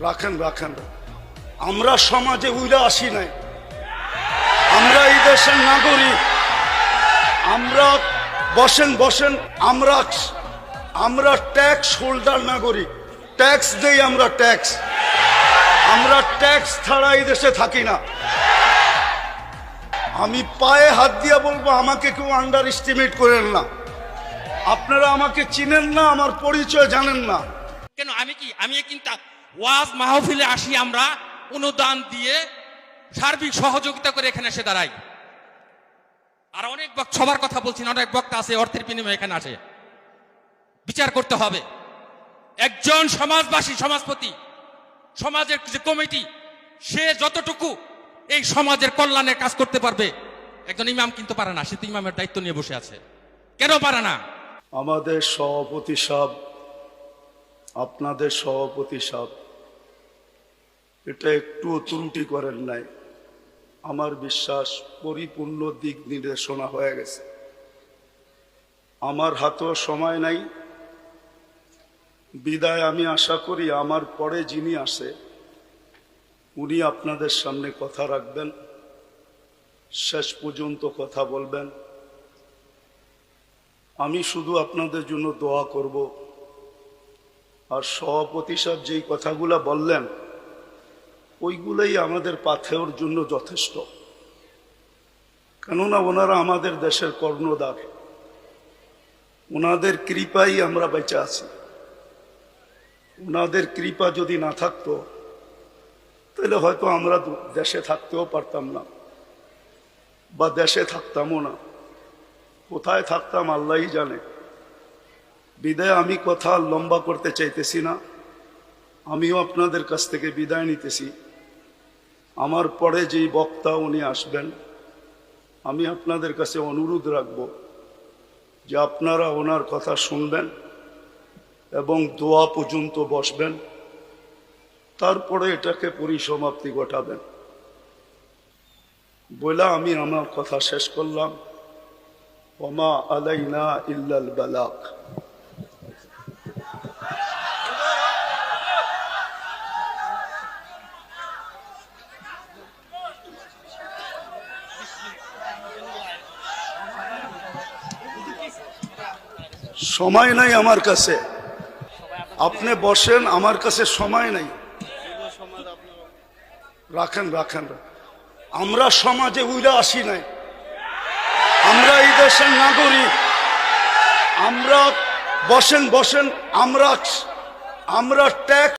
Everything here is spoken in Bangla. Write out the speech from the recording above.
রাখেন রাখেন। আমরা সমাজে উইরা আসি নাই, আমরা এই দেশের নাগরিক। আমরা বসেন বসেন, আমরা ট্যাক্স হোল্ডার নাগরিক, ট্যাক্স দেই আমরা ট্যাক্স। আমরা ট্যাক্স ছাড়া এই দেশে থাকি না। আমি পায়ে হাত দিয়ে বলবো, আমাকে কেউ আন্ডার এস্টিমেট করেন না। আপনারা আমাকে চিনেন না, আমার পরিচয় জানেন না। কেন আমি কিন্তু ওয়াজ মাহফিলে আসি, আমরা অনুদান দিয়ে সার্বিক সহযোগিতা করে এখানে এসে দাঁড়াই। আর অনেক সবার কথা বলছি না, অনেক বক্তা আছে অর্থের বিনিময়ে এখানে আসে। বিচার করতে হবে। একজন সমাজবাসী, সমাজপতি, সমাজের যে কমিটি, সে যতটুকু এই সমাজের কল্যাণের কাজ করতে পারবে, একজন ইমাম কিন্তু পারে না। সে তো ইমামের দায়িত্ব নিয়ে বসে আছে, কেন পারে না? আমাদের সভাপতি সাহেব, আপনাদের সভাপতি সাহেব এটা একটু ত্রুটি করেন নাই। আমার বিশ্বাস পরিপূর্ণ দিক নির্দেশনা হয়ে গেছে। আমার হাতেও সময় নাই, বিদায় আমি আশা করি আমার পরে যিনি আসে উনি আপনাদের সামনে কথা রাখবেন, শেষ পর্যন্ত কথা বলবেন। আমি শুধু আপনাদের জন্য দোয়া করব। আর সভাপতি সাহেব যেই কথাগুলা বললেন, ওইগুলাই আমাদের পাথেওর জন্য যথেষ্ট। কেননা ওনারা আমাদের দেশের কর্ণধার, ওনাদের কৃপাই আমরা বেঁচে আছি। ওনাদের কৃপা যদি না থাকতো তাহলে হয়তো আমরা দেশে থাকতেও পারতাম না, বা দেশে থাকতামও না। কোথায় থাকতাম আল্লাহই জানে। বিদায় আমি কথা লম্বা করতে চাইতেছি না। আমিও আপনাদের কাছ থেকে বিদায় নিতেছি। আমার পরে যেই বক্তা উনি আসবেন, আমি আপনাদের কাছে অনুরোধ রাখব যে আপনারা ওনার কথা শুনবেন এবং দোয়া পর্যন্ত বসবেন, তারপরে এটাকে পরিসমাপ্তি ঘটাবেন। বলে আমি আমার কথা শেষ করলাম। ওমা আলাইনা ইল্লাল বালাগ। সময় নাই আমার কাছে, আপনি বসেন, আমার কাছে সময় নাই। রাখেন রাখেন। আমরা সমাজে উইরা আসি নাই, আমরা এই দেশের নাগরিক। আমরা বসেন বসেন, আমরা ট্যাক্স